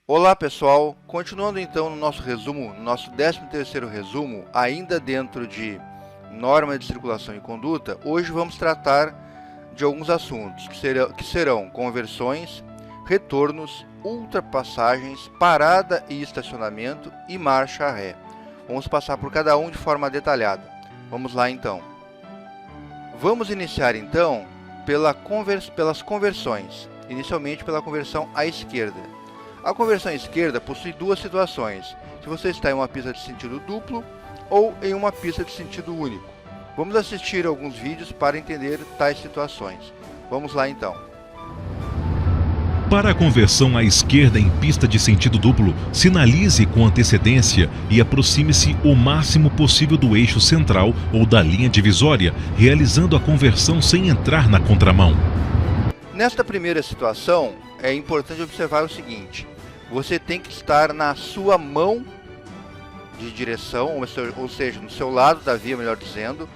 Olá pessoal, continuando então no nosso resumo, no nosso 13º resumo, ainda dentro de norma de circulação e conduta, hoje vamos tratar de alguns assuntos que serão conversões, retornos, ultrapassagens, parada e estacionamento e marcha ré. Vamos passar por cada um de forma detalhada. Vamos lá então. Vamos iniciar então pelas conversões, inicialmente pela conversão à esquerda. A conversão à esquerda possui duas situações, se você está em uma pista de sentido duplo ou em uma pista de sentido único. Vamos assistir alguns vídeos para entender tais situações. Vamos lá então. Para a conversão à esquerda em pista de sentido duplo, sinalize com antecedência e aproxime-se o máximo possível do eixo central ou da linha divisória, realizando a conversão sem entrar na contramão. Nesta primeira situação, é importante observar o seguinte: você tem que estar na sua mão de direção, ou seja, no seu lado da via, melhor dizendo,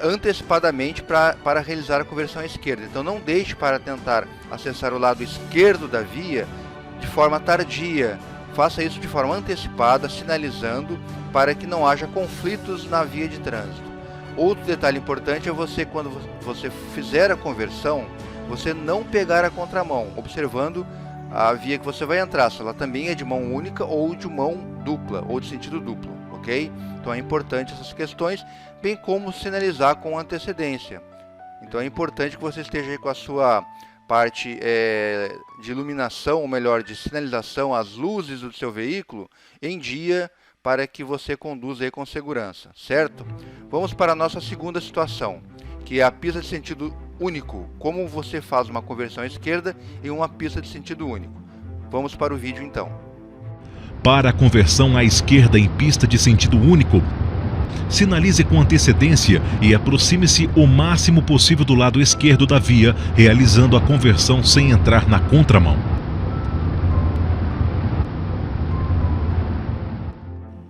antecipadamente para realizar a conversão à esquerda. Então não deixe para tentar acessar o lado esquerdo da via de forma tardia. Faça isso de forma antecipada, sinalizando para que não haja conflitos na via de trânsito. Outro detalhe importante é quando você fizer a conversão, você não pegar a contramão, observando a via que você vai entrar, se ela também é de mão única ou de mão dupla, ou de sentido duplo, ok? Então é importante essas questões, bem como sinalizar com antecedência. Então é importante que você esteja aí com a sua parte de iluminação, ou melhor, de sinalização, as luzes do seu veículo em dia, para que você conduza aí com segurança, certo? Vamos para a nossa segunda situação, que é a pista de sentido único. Como você faz uma conversão à esquerda em uma pista de sentido único. Vamos para o vídeo então. Para a conversão à esquerda em pista de sentido único, sinalize com antecedência e aproxime-se o máximo possível do lado esquerdo da via, realizando a conversão sem entrar na contramão.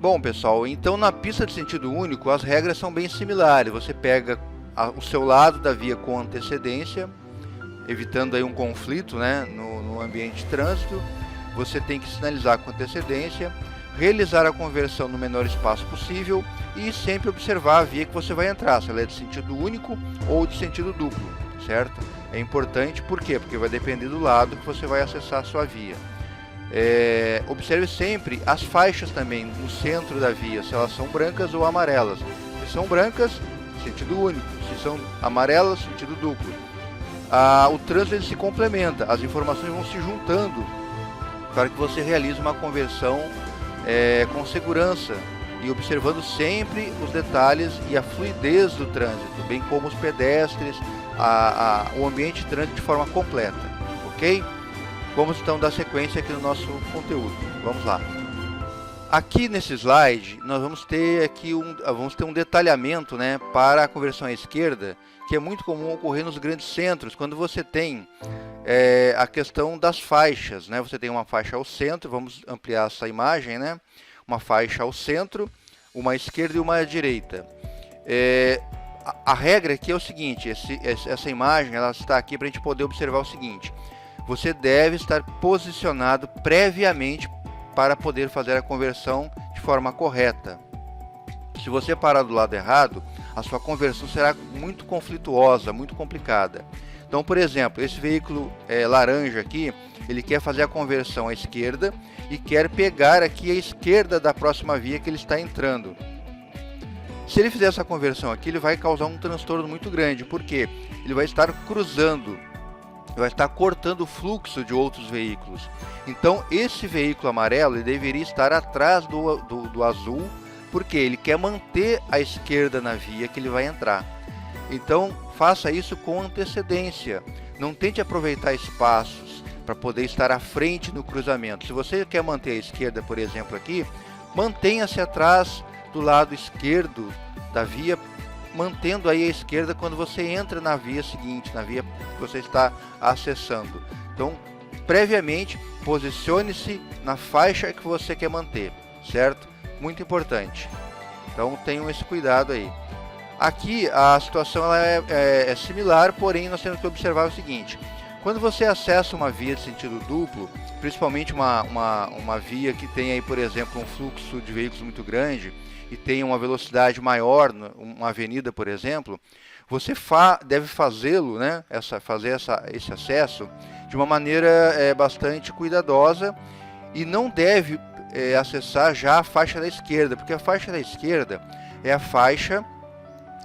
Bom pessoal, então na pista de sentido único as regras são bem similares. Você pega o seu lado da via com antecedência, evitando aí um conflito, né, no ambiente de trânsito. Você tem que sinalizar com antecedência, realizar a conversão no menor espaço possível e sempre observar a via que você vai entrar, se ela é de sentido único ou de sentido duplo, certo? É importante, por quê? Porque vai depender do lado que você vai acessar a sua via. Observe sempre as faixas também no centro da via, se elas são brancas ou amarelas. Se são brancas, sentido único; se são amarelas, sentido duplo. O trânsito ele se complementa, as informações vão se juntando para que você realize uma conversão com segurança e observando sempre os detalhes e a fluidez do trânsito, bem como os pedestres, o ambiente de trânsito de forma completa, ok? Vamos então dar sequência aqui no nosso conteúdo. Vamos lá. Aqui nesse slide nós vamos ter um detalhamento, né, para a conversão à esquerda, que é muito comum ocorrer nos grandes centros, quando você tem a questão das faixas, né? Você tem uma faixa ao centro, vamos ampliar essa imagem, né? Uma faixa ao centro, uma à esquerda e uma à direita. A regra aqui é o seguinte: essa imagem ela está aqui para a gente poder observar o seguinte: você deve estar posicionado previamente para poder fazer a conversão de forma correta. Se você parar do lado errado, a sua conversão será muito conflituosa, muito complicada. Então, por exemplo, esse veículo laranja aqui, ele quer fazer a conversão à esquerda e quer pegar aqui a esquerda da próxima via que ele está entrando. Se ele fizer essa conversão aqui, ele vai causar um transtorno muito grande, porque ele vai estar cruzando, vai estar cortando o fluxo de outros veículos. Então esse veículo amarelo ele deveria estar atrás do azul, porque ele quer manter a esquerda na via que ele vai entrar. Então faça isso com antecedência, não tente aproveitar espaços para poder estar à frente no cruzamento. Se você quer manter a esquerda, por exemplo aqui, mantenha-se atrás do lado esquerdo da via, mantendo aí a esquerda quando você entra na via seguinte, na via que você está acessando. Então, previamente, posicione-se na faixa que você quer manter, certo? Muito importante. Então, tenham esse cuidado aí. Aqui, a situação ela é similar, porém, nós temos que observar o seguinte: Quando você acessa uma via de sentido duplo, principalmente uma via que tem aí, por exemplo, um fluxo de veículos muito grande e tem uma velocidade maior, uma avenida, por exemplo, você deve fazê-lo, né, esse acesso de uma maneira bastante cuidadosa e não deve acessar já a faixa da esquerda, porque a faixa da esquerda é a faixa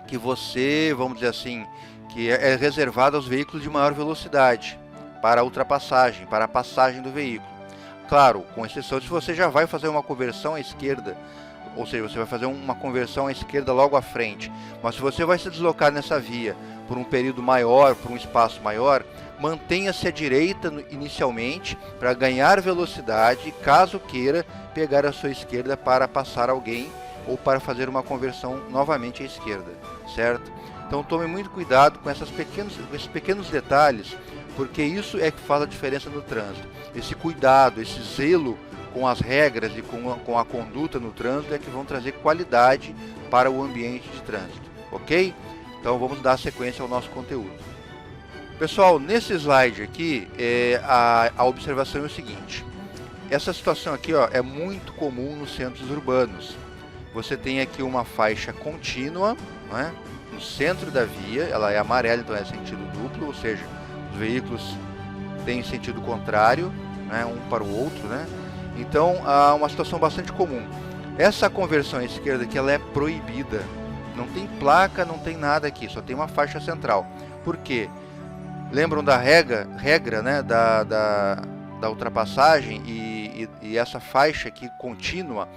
que você, vamos dizer assim, que é reservada aos veículos de maior velocidade, para a ultrapassagem, para a passagem do veículo. Claro, com exceção se você já vai fazer uma conversão à esquerda, ou seja, você vai fazer uma conversão à esquerda logo à frente. Mas se você vai se deslocar nessa via por um período maior, por um espaço maior, mantenha-se à direita inicialmente para ganhar velocidade, caso queira pegar a sua esquerda para passar alguém ou para fazer uma conversão novamente à esquerda, certo? Então tome muito cuidado com esses pequenos detalhes, porque isso é que faz a diferença no trânsito. Esse cuidado, esse zelo com as regras e com a conduta no trânsito é que vão trazer qualidade para o ambiente de trânsito, ok? Então vamos dar sequência ao nosso conteúdo. Pessoal, nesse slide aqui, a observação é o seguinte. Essa situação aqui, ó, é muito comum nos centros urbanos. Você tem aqui uma faixa contínua, né, no centro da via, ela é amarela, então é sentido duplo, ou seja, os veículos têm sentido contrário, né, um para o outro, né? Então, há uma situação bastante comum. Essa conversão à esquerda aqui, ela é proibida. Não tem placa, não tem nada aqui, só tem uma faixa central. Por quê? Lembram da regra, né, da ultrapassagem e essa faixa aqui contínua,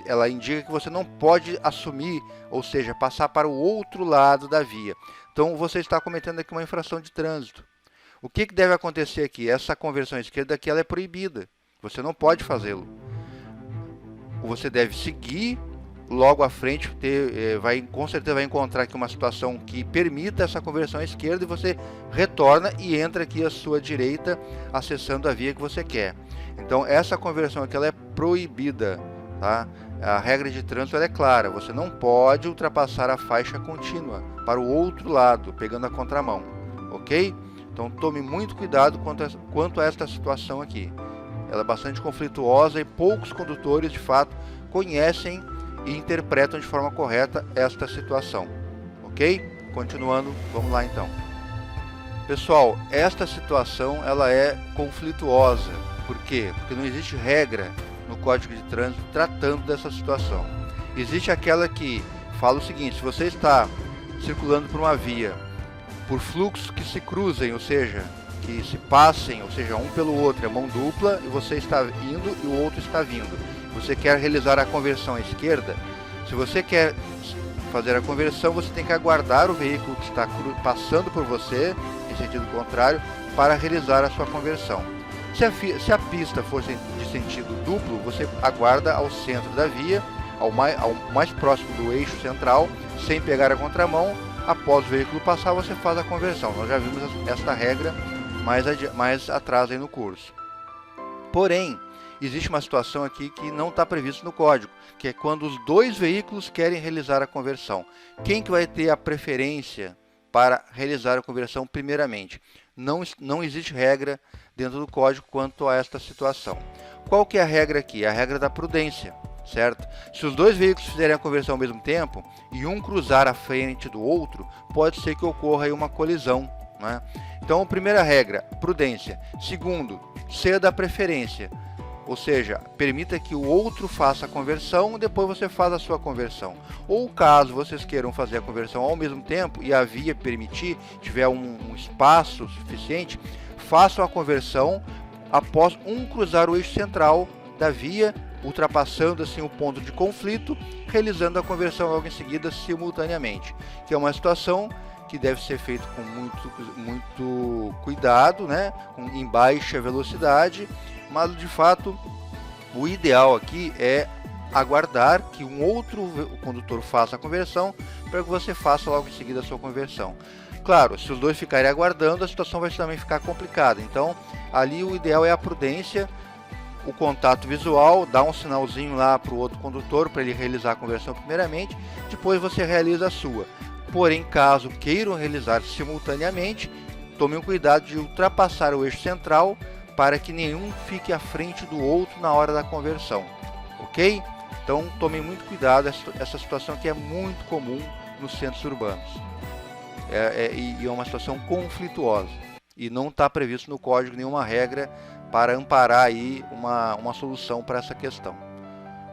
ela indica que você não pode assumir, ou seja, passar para o outro lado da via. Então, você está cometendo aqui uma infração de trânsito. O que deve acontecer aqui? Essa conversão à esquerda aqui, ela é proibida. Você não pode fazê-lo. Você deve seguir logo à frente, com certeza vai encontrar aqui uma situação que permita essa conversão à esquerda e você retorna e entra aqui à sua direita, acessando a via que você quer. Então essa conversão aqui ela é proibida, tá? A regra de trânsito ela é clara, você não pode ultrapassar a faixa contínua para o outro lado, pegando a contramão, ok? Então tome muito cuidado quanto a esta situação aqui. Ela é bastante conflituosa e poucos condutores, de fato, conhecem e interpretam de forma correta esta situação. Ok? Continuando, vamos lá então. Pessoal, esta situação ela é conflituosa. Por quê? Porque não existe regra no Código de Trânsito tratando dessa situação. Existe aquela que fala o seguinte: se você está circulando por uma via por fluxos que se cruzem, ou seja, que se passem, ou seja, um pelo outro, é mão dupla, e você está indo e o outro está vindo. Você quer realizar a conversão à esquerda, se você quer fazer a conversão, você tem que aguardar o veículo que está passando por você, em sentido contrário, para realizar a sua conversão. Se a pista for de sentido duplo, você aguarda ao centro da via, ao mais próximo do eixo central, sem pegar a contramão. Após o veículo passar, você faz a conversão. Nós já vimos esta regra mais atrás aí no curso. Porém, existe uma situação aqui que não está prevista no código, que é quando os dois veículos querem realizar a conversão. Quem que vai ter a preferência para realizar a conversão primeiramente? Não existe regra dentro do código quanto a esta situação. Qual que é a regra aqui? A regra da prudência, certo? Se os dois veículos fizerem a conversão ao mesmo tempo e um cruzar a frente do outro, pode ser que ocorra aí uma colisão, né? Então, primeira regra, prudência. Segundo, ceda a preferência. Ou seja, permita que o outro faça a conversão, depois você faz a sua conversão. Ou caso vocês queiram fazer a conversão ao mesmo tempo e a via permitir, tiver um espaço suficiente, façam a conversão após um cruzar o eixo central da via, ultrapassando assim o ponto de conflito, realizando a conversão logo em seguida simultaneamente. Que é uma situação que deve ser feito com muito cuidado, né? Em baixa velocidade, mas de fato o ideal aqui é aguardar que um outro condutor faça a conversão para que você faça logo em seguida a sua conversão. Claro, se os dois ficarem aguardando, a situação vai também ficar complicada. Então, ali o ideal é a prudência, o contato visual, dar um sinalzinho lá para o outro condutor para ele realizar a conversão primeiramente, depois você realiza a sua. Porém, caso queiram realizar simultaneamente, Tome o cuidado de ultrapassar o eixo central para que nenhum fique à frente do outro na hora da conversão, ok? Então tomem muito cuidado, essa situação aqui é muito comum nos centros urbanos. E é uma situação conflituosa e não está previsto no código nenhuma regra para amparar aí uma solução para essa questão.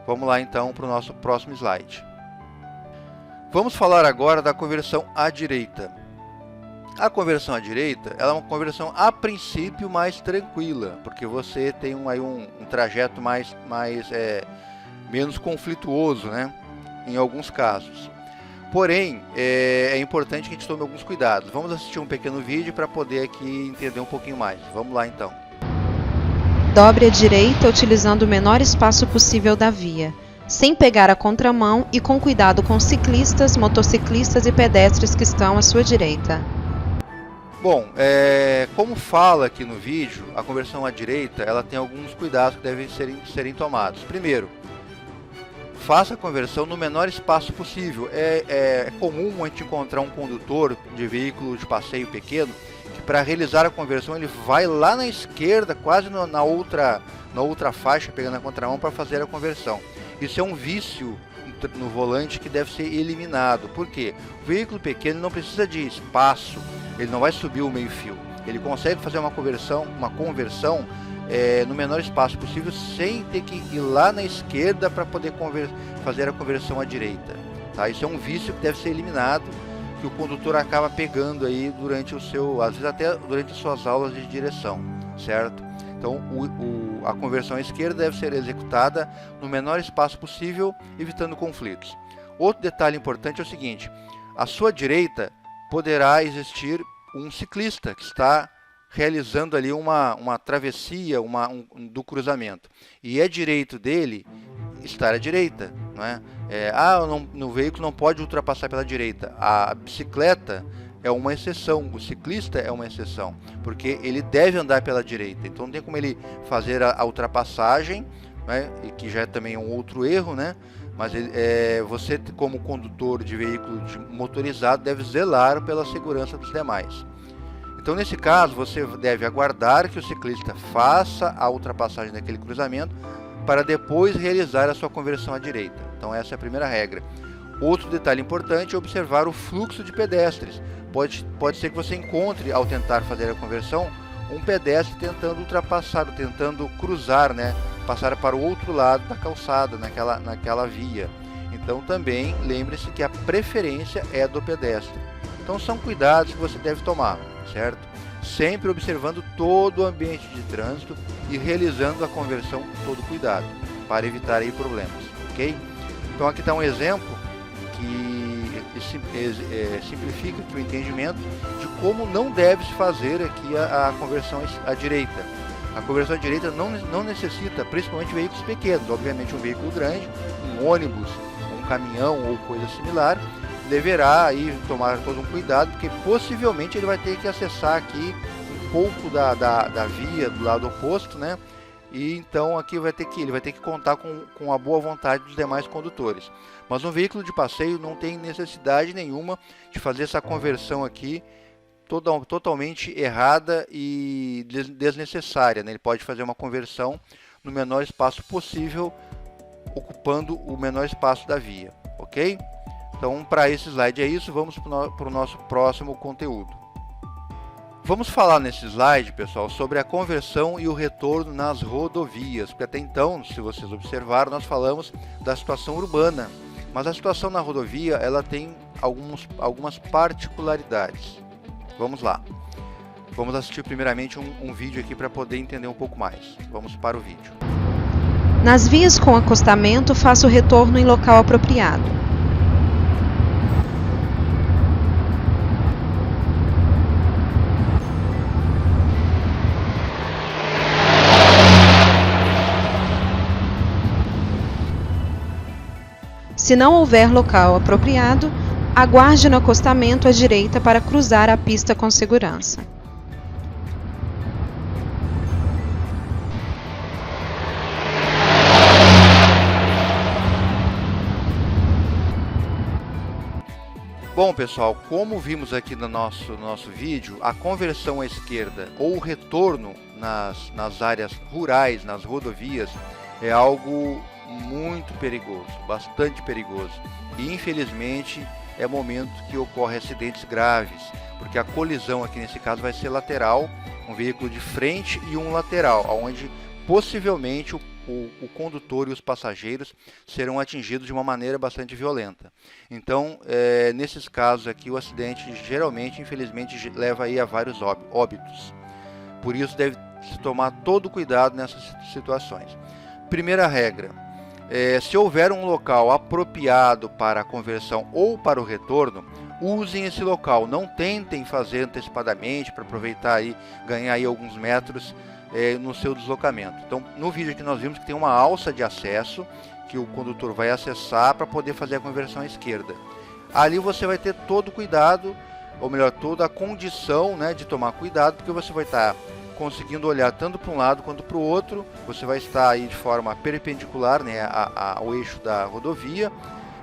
Vamos lá então para o nosso próximo slide. Vamos falar agora da conversão à direita. A conversão à direita ela é uma conversão a princípio mais tranquila, porque você tem aí um trajeto menos conflituoso, né? Em alguns casos. Porém, é importante que a gente tome alguns cuidados. Vamos assistir um pequeno vídeo para poder aqui entender um pouquinho mais. Vamos lá então. Dobre à direita utilizando o menor espaço possível da via, sem pegar a contramão e com cuidado com ciclistas, motociclistas e pedestres que estão à sua direita. Bom, como fala aqui no vídeo, a conversão à direita ela tem alguns cuidados que devem serem tomados. Primeiro, faça a conversão no menor espaço possível. É comum a gente encontrar um condutor de veículo de passeio pequeno que para realizar a conversão ele vai lá na esquerda, quase na outra faixa, pegando a contramão para fazer a conversão. Isso é um vício no volante que deve ser eliminado. Por quê? O veículo pequeno não precisa de espaço, ele não vai subir o meio fio. Ele consegue fazer uma conversão no menor espaço possível, sem ter que ir lá na esquerda para poder fazer a conversão à direita. Tá? Isso é um vício que deve ser eliminado, que o condutor acaba pegando aí durante às vezes até durante as suas aulas de direção, certo? Então a conversão à esquerda deve ser executada no menor espaço possível, evitando conflitos. Outro detalhe importante é o seguinte: à sua direita poderá existir um ciclista que está realizando ali uma travessia do cruzamento. E é direito dele estar à direita. Não é? No veículo não pode ultrapassar pela direita. A bicicleta é uma exceção, o ciclista é uma exceção, porque ele deve andar pela direita. Então não tem como ele fazer a ultrapassagem, né? E que já é também um outro erro, né? Mas você, como condutor de veículo motorizado, deve zelar pela segurança dos demais. Então, nesse caso, você deve aguardar que o ciclista faça a ultrapassagem daquele cruzamento para depois realizar a sua conversão à direita. Então, essa é a primeira regra. Outro detalhe importante é observar o fluxo de pedestres. Pode ser que você encontre, ao tentar fazer a conversão, um pedestre tentando ultrapassar, tentando cruzar, né? Passar para o outro lado da calçada, naquela via. Então, também lembre-se que a preferência é do pedestre. Então, são cuidados que você deve tomar, certo? Sempre observando todo o ambiente de trânsito e realizando a conversão com todo cuidado, para evitar aí problemas, ok? Então, aqui está um exemplo que simplifica aqui o entendimento de como não deve se fazer aqui a conversão à direita. A conversão à direita não necessita, principalmente veículos pequenos. Obviamente um veículo grande, um ônibus, um caminhão ou coisa similar, deverá aí tomar todo um cuidado, porque possivelmente ele vai ter que acessar aqui um pouco da via do lado oposto, né? E então aqui ele vai ter que contar com a boa vontade dos demais condutores. Mas um veículo de passeio não tem necessidade nenhuma de fazer essa conversão aqui totalmente errada e desnecessária, né? Ele pode fazer uma conversão no menor espaço possível, ocupando o menor espaço da via, ok? Então, para esse slide é isso, vamos para o nosso próximo conteúdo. Vamos falar nesse slide, pessoal, sobre a conversão e o retorno nas rodovias, porque até então, se vocês observaram, nós falamos da situação urbana, mas a situação na rodovia ela tem algumas particularidades. Vamos lá. Vamos assistir primeiramente um vídeo aqui para poder entender um pouco mais. Vamos para o vídeo. Nas vias com acostamento, faça o retorno em local apropriado. Se não houver local apropriado, aguarde no acostamento à direita para cruzar a pista com segurança. Bom, pessoal, como vimos aqui no nosso vídeo, a conversão à esquerda ou o retorno nas áreas rurais, nas rodovias, é algo muito perigoso, bastante perigoso. E infelizmente é momento que ocorre acidentes graves, porque a colisão aqui nesse caso vai ser lateral, um veículo de frente e um lateral, onde possivelmente o condutor e os passageiros serão atingidos de uma maneira bastante violenta. Então, nesses casos aqui, o acidente geralmente, infelizmente, leva aí a vários óbitos. Por isso, deve-se tomar todo cuidado nessas situações. Primeira regra, se houver um local apropriado para a conversão ou para o retorno, usem esse local. Não tentem fazer antecipadamente para aproveitar e ganhar aí alguns metros no seu deslocamento. Então, no vídeo aqui nós vimos que tem uma alça de acesso que o condutor vai acessar para poder fazer a conversão à esquerda. Ali você vai ter todo o cuidado, ou melhor, toda a condição, né, de tomar cuidado, porque você vai estar conseguindo olhar tanto para um lado quanto para o outro. Você vai estar aí de forma perpendicular, né, ao eixo da rodovia.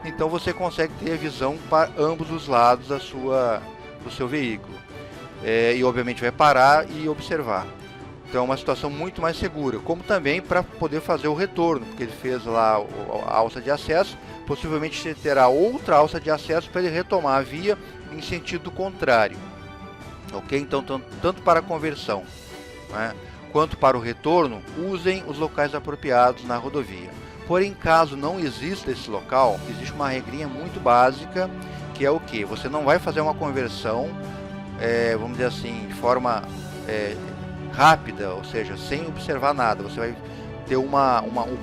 Então você consegue ter a visão para ambos os lados do seu veículo. E obviamente vai parar e observar. Então é uma situação muito mais segura, como também para poder fazer o retorno, porque ele fez lá a alça de acesso, possivelmente você terá outra alça de acesso para ele retomar a via em sentido contrário. Ok? Então, tanto para a conversão, né, quanto para o retorno, usem os locais apropriados na rodovia. Porém, caso não exista esse local, existe uma regrinha muito básica, que é o que? Você não vai fazer uma conversão, vamos dizer assim, de forma rápida, ou seja, sem observar nada. Você vai ter um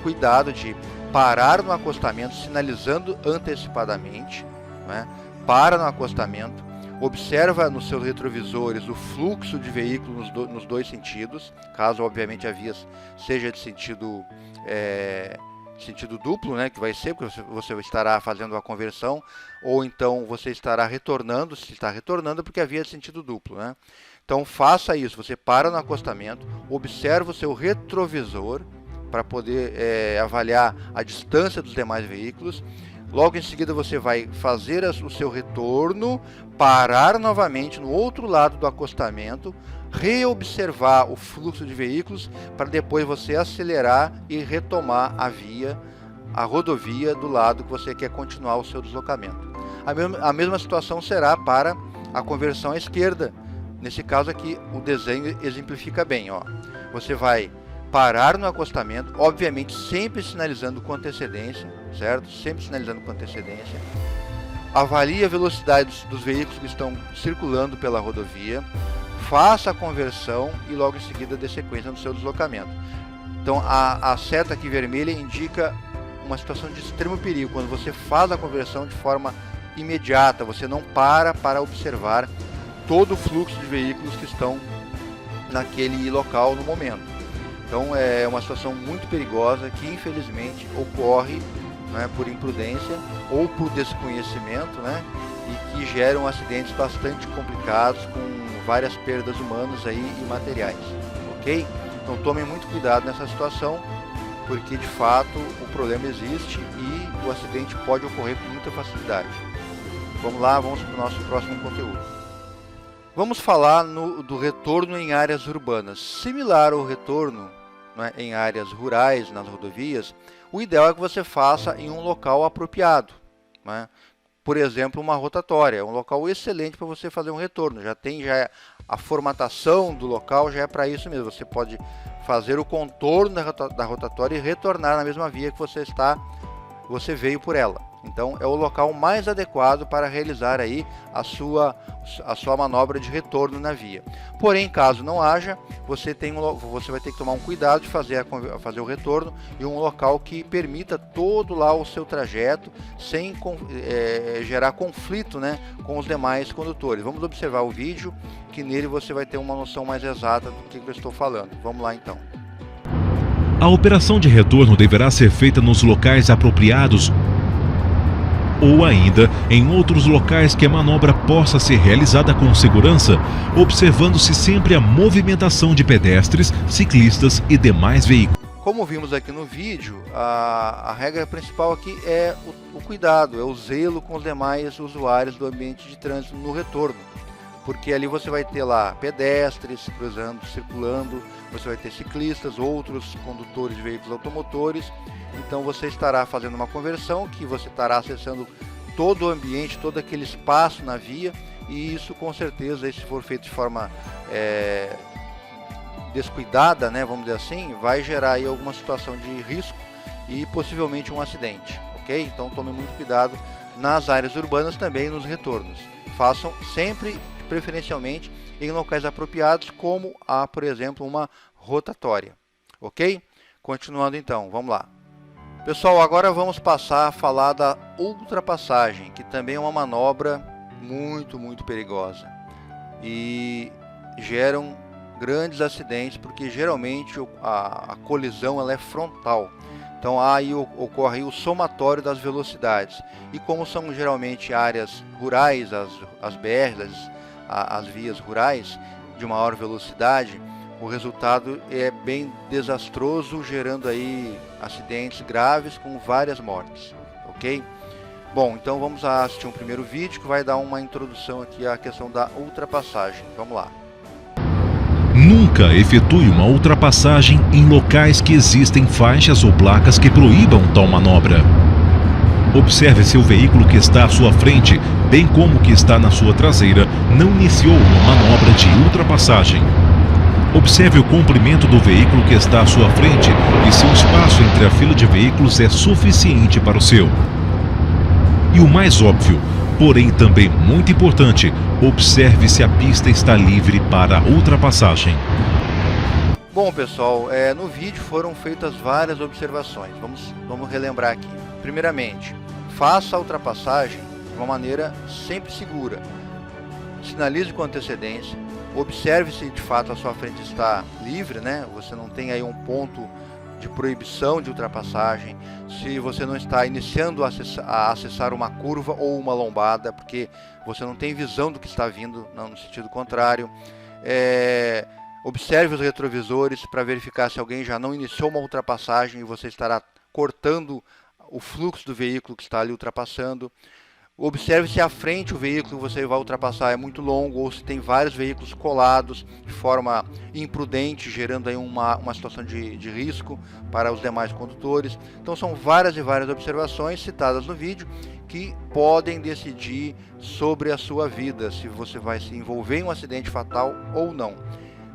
cuidado de parar no acostamento, sinalizando antecipadamente, né? Para no acostamento, observa nos seus retrovisores o fluxo de veículos nos dois sentidos, caso obviamente a via seja de sentido duplo, né, que vai ser, porque você estará fazendo a conversão, ou então você estará retornando, se está retornando, porque a via é de sentido duplo, né? Então faça isso, você para no acostamento, observa o seu retrovisor para poder avaliar a distância dos demais veículos. Logo em seguida você vai fazer o seu retorno, parar novamente no outro lado do acostamento, reobservar o fluxo de veículos para depois você acelerar e retomar a rodovia do lado que você quer continuar o seu deslocamento. A mesma situação será para a conversão à esquerda. Nesse caso aqui, o desenho exemplifica bem, ó. Você vai parar no acostamento, obviamente sempre sinalizando com antecedência, certo? Sempre sinalizando com antecedência. Avalie a velocidade dos veículos que estão circulando pela rodovia. Faça a conversão e logo em seguida dê sequência no seu deslocamento. Então a seta aqui vermelha indica uma situação de extremo perigo, quando você faz a conversão de forma imediata, você não para observar todo o fluxo de veículos que estão naquele local no momento. Então é uma situação muito perigosa que infelizmente ocorre, né, por imprudência ou por desconhecimento, né, e que geram acidentes bastante complicados com várias perdas humanas aí e materiais, ok? Então tomem muito cuidado nessa situação, porque de fato o problema existe e o acidente pode ocorrer com muita facilidade. Vamos lá, vamos para o nosso próximo conteúdo. Vamos falar do retorno em áreas urbanas. Similar ao retorno, né, em áreas rurais, nas rodovias, o ideal é que você faça em um local apropriado, né? Por exemplo, uma rotatória, é um local excelente para você fazer um retorno. Já a formatação do local já é para isso mesmo. Você pode fazer o contorno da rotatória e retornar na mesma via que você veio por ela. Então é o local mais adequado para realizar aí a sua manobra de retorno na via. Porém, caso não haja, você vai ter que tomar um cuidado de fazer o retorno em um local que permita todo lá o seu trajeto sem gerar conflito, né, com os demais condutores. Vamos observar o vídeo, que nele você vai ter uma noção mais exata do que eu estou falando. Vamos lá então. A operação de retorno deverá ser feita nos locais apropriados ou ainda em outros locais que a manobra possa ser realizada com segurança, observando-se sempre a movimentação de pedestres, ciclistas e demais veículos. Como vimos aqui no vídeo, a regra principal aqui é o cuidado, é o zelo com os demais usuários do ambiente de trânsito no retorno. Porque ali você vai ter lá pedestres cruzando, circulando, você vai ter ciclistas, outros condutores de veículos automotores. Então você estará fazendo uma conversão que você estará acessando todo o ambiente, todo aquele espaço na via, e isso com certeza, se for feito de forma descuidada, né, vamos dizer assim, vai gerar aí alguma situação de risco e possivelmente um acidente, ok? Então tome muito cuidado nas áreas urbanas também, nos retornos. Façam sempre, preferencialmente, em locais apropriados, como por exemplo, uma rotatória, ok? Continuando então, vamos lá. Pessoal, agora vamos passar a falar da ultrapassagem, que também é uma manobra muito perigosa e geram grandes acidentes, porque geralmente a colisão ela é frontal. Então aí ocorre o somatório das velocidades, e como são geralmente áreas rurais, as BRs, as vias rurais de maior velocidade, o resultado é bem desastroso, gerando aí acidentes graves com várias mortes, ok? Bom, então vamos assistir um primeiro vídeo que vai dar uma introdução aqui à questão da ultrapassagem. Vamos lá. Nunca efetue uma ultrapassagem em locais que existem faixas ou placas que proíbam tal manobra. Observe se o veículo que está à sua frente, bem como o que está na sua traseira, não iniciou uma manobra de ultrapassagem. Observe o comprimento do veículo que está à sua frente e se o espaço entre a fila de veículos é suficiente para o seu. E o mais óbvio, porém também muito importante, observe se a pista está livre para ultrapassagem. Bom, pessoal, no vídeo foram feitas várias observações. Vamos relembrar aqui. Primeiramente, faça a ultrapassagem de uma maneira sempre segura. Sinalize com antecedência. Observe se de fato a sua frente está livre, né? Você não tem aí um ponto de proibição de ultrapassagem, se você não está iniciando a acessar uma curva ou uma lombada, porque você não tem visão do que está vindo no sentido contrário. Observe os retrovisores para verificar se alguém já não iniciou uma ultrapassagem e você estará cortando o fluxo do veículo que está ali ultrapassando. Observe se à frente o veículo que você vai ultrapassar é muito longo ou se tem vários veículos colados de forma imprudente, gerando aí uma situação de risco para os demais condutores. Então são várias e várias observações citadas no vídeo que podem decidir sobre a sua vida, se você vai se envolver em um acidente fatal ou não.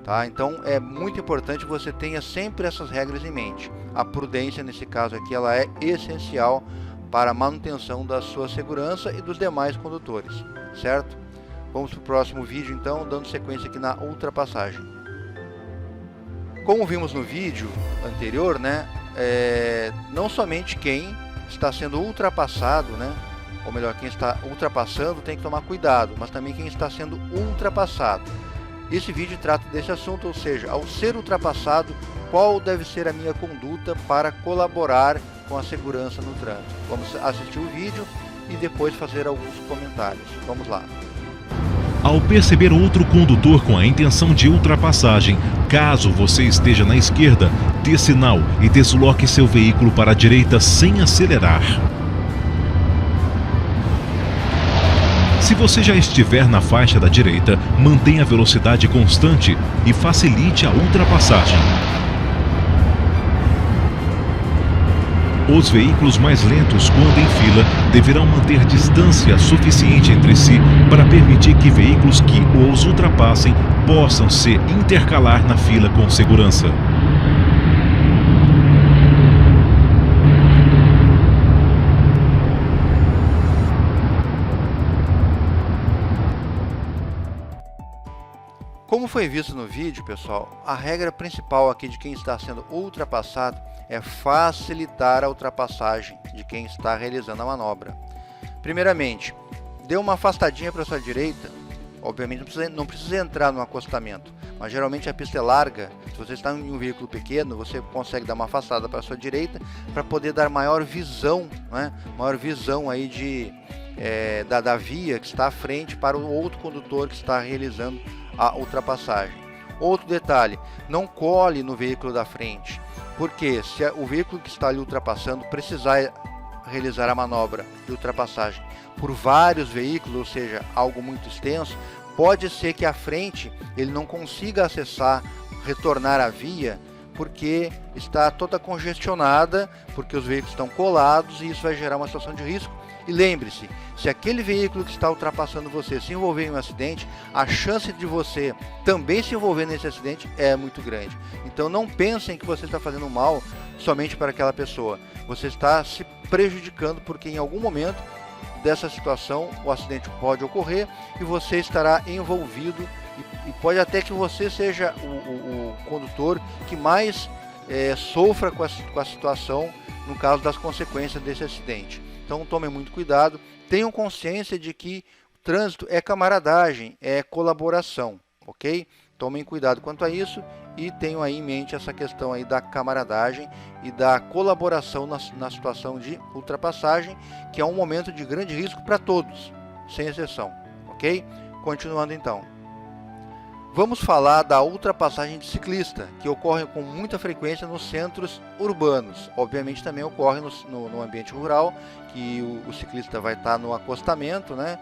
Tá? Então é muito importante que você tenha sempre essas regras em mente. A prudência nesse caso aqui ela é essencial para a manutenção da sua segurança e dos demais condutores, certo? Vamos para o próximo vídeo então, dando sequência aqui na ultrapassagem. Como vimos no vídeo anterior, né, não somente quem está sendo ultrapassado, né, ou melhor, quem está ultrapassando tem que tomar cuidado, mas também quem está sendo ultrapassado. Esse vídeo trata desse assunto, ou seja, ao ser ultrapassado, qual deve ser a minha conduta para colaborar com a segurança no trânsito. Vamos assistir o vídeo e depois fazer alguns comentários. Vamos lá. Ao perceber outro condutor com a intenção de ultrapassagem, caso você esteja na esquerda, dê sinal e desloque seu veículo para a direita sem acelerar. Se você já estiver na faixa da direita, mantenha a velocidade constante e facilite a ultrapassagem. Os veículos mais lentos, quando em fila, deverão manter distância suficiente entre si para permitir que veículos que os ultrapassem possam se intercalar na fila com segurança. Como foi visto no vídeo, pessoal, a regra principal aqui de quem está sendo ultrapassado é facilitar a ultrapassagem de quem está realizando a manobra. Primeiramente, dê uma afastadinha para a sua direita. Obviamente não precisa entrar no acostamento, mas geralmente a pista é larga. Se você está em um veículo pequeno, você consegue dar uma afastada para a sua direita para poder dar maior visão, né? Maior visão aí da via que está à frente para o outro condutor que está realizando a ultrapassagem. Outro detalhe, não cole no veículo da frente. Porque se o veículo que está ali ultrapassando precisar realizar a manobra de ultrapassagem por vários veículos, ou seja, algo muito extenso, pode ser que à frente ele não consiga acessar, retornar à via, porque está toda congestionada, porque os veículos estão colados e isso vai gerar uma situação de risco. E lembre-se, se aquele veículo que está ultrapassando você se envolver em um acidente, a chance de você também se envolver nesse acidente é muito grande. Então não pensem que você está fazendo mal somente para aquela pessoa. Você está se prejudicando porque em algum momento dessa situação o acidente pode ocorrer e você estará envolvido e pode até que você seja o condutor que mais sofra com a situação no caso das consequências desse acidente. Então tomem muito cuidado, tenham consciência de que o trânsito é camaradagem, é colaboração, ok? Tomem cuidado quanto a isso e tenham aí em mente essa questão aí da camaradagem e da colaboração na situação de ultrapassagem, que é um momento de grande risco para todos, sem exceção, ok? Continuando então. Vamos falar da ultrapassagem de ciclista, que ocorre com muita frequência nos centros urbanos. Obviamente também ocorre no ambiente rural, que o ciclista vai estar no acostamento, né?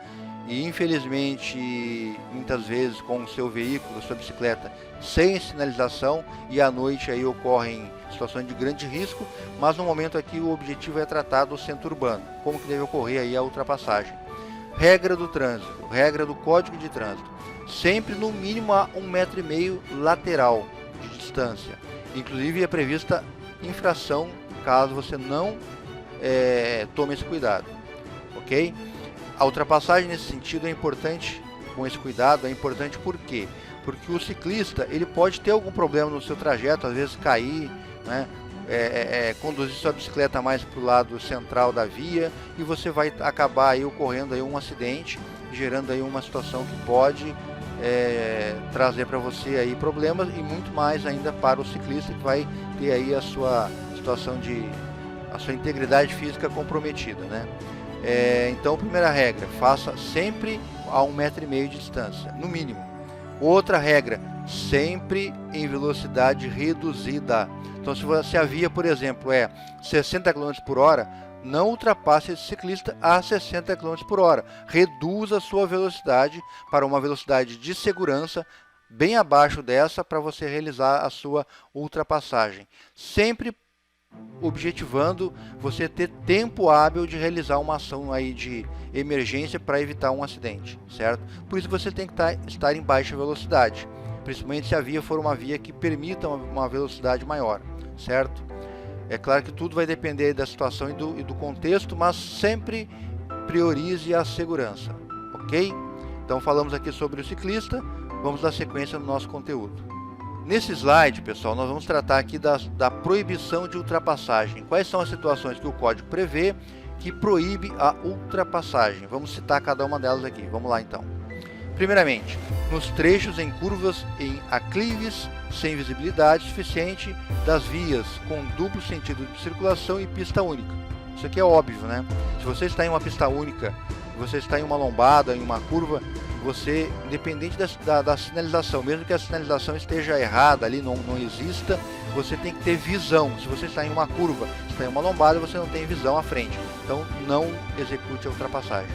E infelizmente, muitas vezes com o seu veículo, sua bicicleta, sem sinalização, e à noite aí ocorrem situações de grande risco, mas no momento aqui o objetivo é tratar do centro urbano, como que deve ocorrer aí a ultrapassagem. Regra do trânsito, regra do Código de Trânsito, sempre no mínimo a 1,5 metro lateral de distância. Inclusive é prevista infração caso você não tome esse cuidado, ok? A ultrapassagem nesse sentido é importante, com esse cuidado, é importante por quê? Porque o ciclista ele pode ter algum problema no seu trajeto, às vezes cair, né? Conduzir sua bicicleta mais para o lado central da via e você vai acabar aí ocorrendo aí um acidente, gerando aí uma situação que pode trazer para você aí problemas e muito mais ainda para o ciclista que vai ter aí a sua situação a sua integridade física comprometida, né? Então, primeira regra, faça sempre a 1,5 metro de distância, no mínimo. Outra regra, sempre em velocidade reduzida. Então, se a via, por exemplo, é 60 km por hora, não ultrapasse esse ciclista a 60 km por hora. Reduza a sua velocidade para uma velocidade de segurança bem abaixo dessa para você realizar a sua ultrapassagem. Sempre objetivando você ter tempo hábil de realizar uma ação aí de emergência para evitar um acidente, certo? Por isso você tem que estar em baixa velocidade, principalmente se a via for uma via que permita uma velocidade maior, certo? É claro que tudo vai depender da situação e do contexto, mas sempre priorize a segurança, ok? Então falamos aqui sobre o ciclista, vamos dar sequência no nosso conteúdo. Nesse slide, pessoal, nós vamos tratar aqui da proibição de ultrapassagem. Quais são as situações que o código prevê que proíbe a ultrapassagem? Vamos citar cada uma delas aqui. Vamos lá, então. Primeiramente, nos trechos em curvas em aclives, sem visibilidade suficiente das vias, com duplo sentido de circulação e pista única. Isso aqui é óbvio, né? Se você está em uma pista única, você está em uma lombada, em uma curva, você, independente da sinalização, mesmo que a sinalização esteja errada ali, não exista, você tem que ter visão. Se você está em uma curva, está em uma lombada, você não tem visão à frente. Então, não execute a ultrapassagem.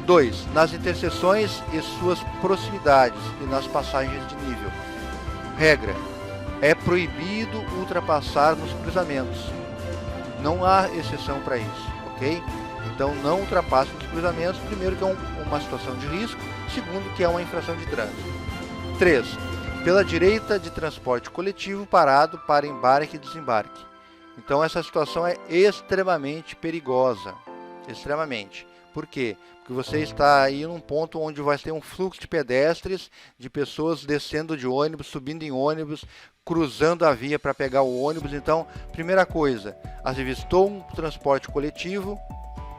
2. Nas interseções e suas proximidades e nas passagens de nível. Regra. É proibido ultrapassar nos cruzamentos. Não há exceção para isso, ok? Então não ultrapasse nos cruzamentos, primeiro que é uma situação de risco, segundo que é uma infração de trânsito. 3. Pela direita de transporte coletivo parado para embarque e desembarque. Então essa situação é extremamente perigosa, extremamente. Por quê? Porque você está aí num ponto onde vai ter um fluxo de pedestres, de pessoas descendo de ônibus, subindo em ônibus, cruzando a via para pegar o ônibus. Então, primeira coisa, avistou um transporte coletivo,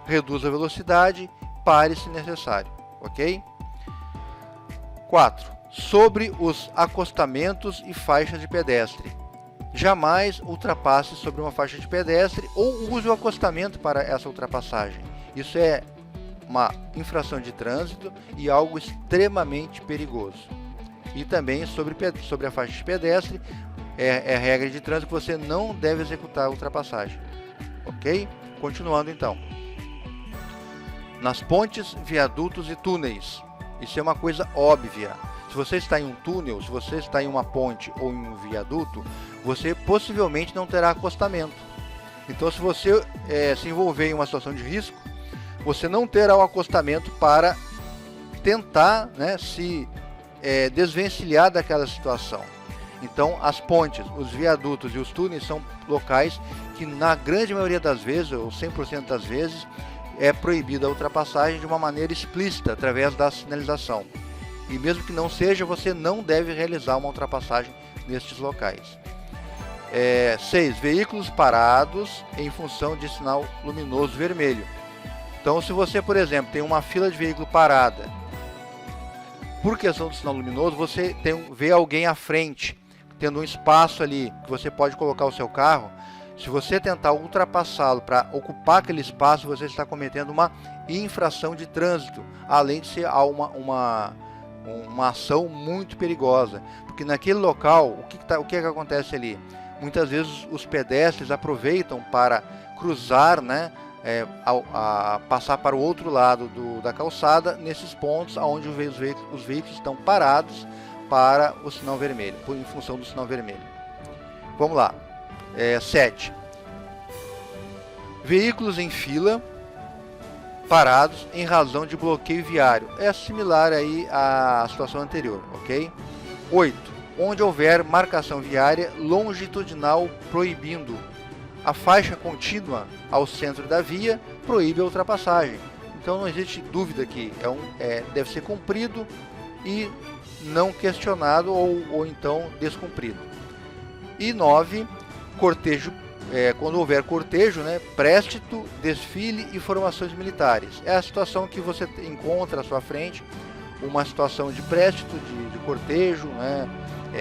reduza a velocidade, pare se necessário, ok? 4. Sobre os acostamentos e faixas de pedestre. Jamais ultrapasse sobre uma faixa de pedestre ou use o acostamento para essa ultrapassagem. Isso é uma infração de trânsito e algo extremamente perigoso. E também sobre a faixa de pedestre, é regra de trânsito que você não deve executar a ultrapassagem. Ok? Continuando então. Nas pontes, viadutos e túneis. Isso é uma coisa óbvia. Se você está em um túnel, se você está em uma ponte ou em um viaduto, você possivelmente não terá acostamento. Então, se você se envolver em uma situação de risco, você não terá o acostamento para tentar, né, se desvencilhar daquela situação. Então, as pontes, os viadutos e os túneis são locais que, na grande maioria das vezes, ou 100% das vezes, é proibida a ultrapassagem de uma maneira explícita, através da sinalização. E mesmo que não seja, você não deve realizar uma ultrapassagem nestes locais. 6. Veículos parados em função de sinal luminoso vermelho. Então, se você, por exemplo, tem uma fila de veículo parada, por questão do sinal luminoso, você vê alguém à frente, tendo um espaço ali que você pode colocar o seu carro. Se você tentar ultrapassá-lo para ocupar aquele espaço, você está cometendo uma infração de trânsito, além de ser uma ação muito perigosa, porque naquele local, o que acontece ali? Muitas vezes os pedestres aproveitam para cruzar, né, passar para o outro lado da calçada, nesses pontos onde os veículos estão parados para o sinal vermelho, em função do sinal vermelho. Vamos lá. 7. Veículos em fila parados em razão de bloqueio viário. É similar aí à situação anterior, ok? 8. Onde houver marcação viária longitudinal proibindo. A faixa contínua ao centro da via proíbe a ultrapassagem. Então não existe dúvida que deve ser cumprido e não questionado ou então descumprido. E 9. Cortejo, quando houver cortejo, né, préstito, desfile e formações militares. É a situação que você encontra à sua frente, uma situação de préstito, de cortejo, né,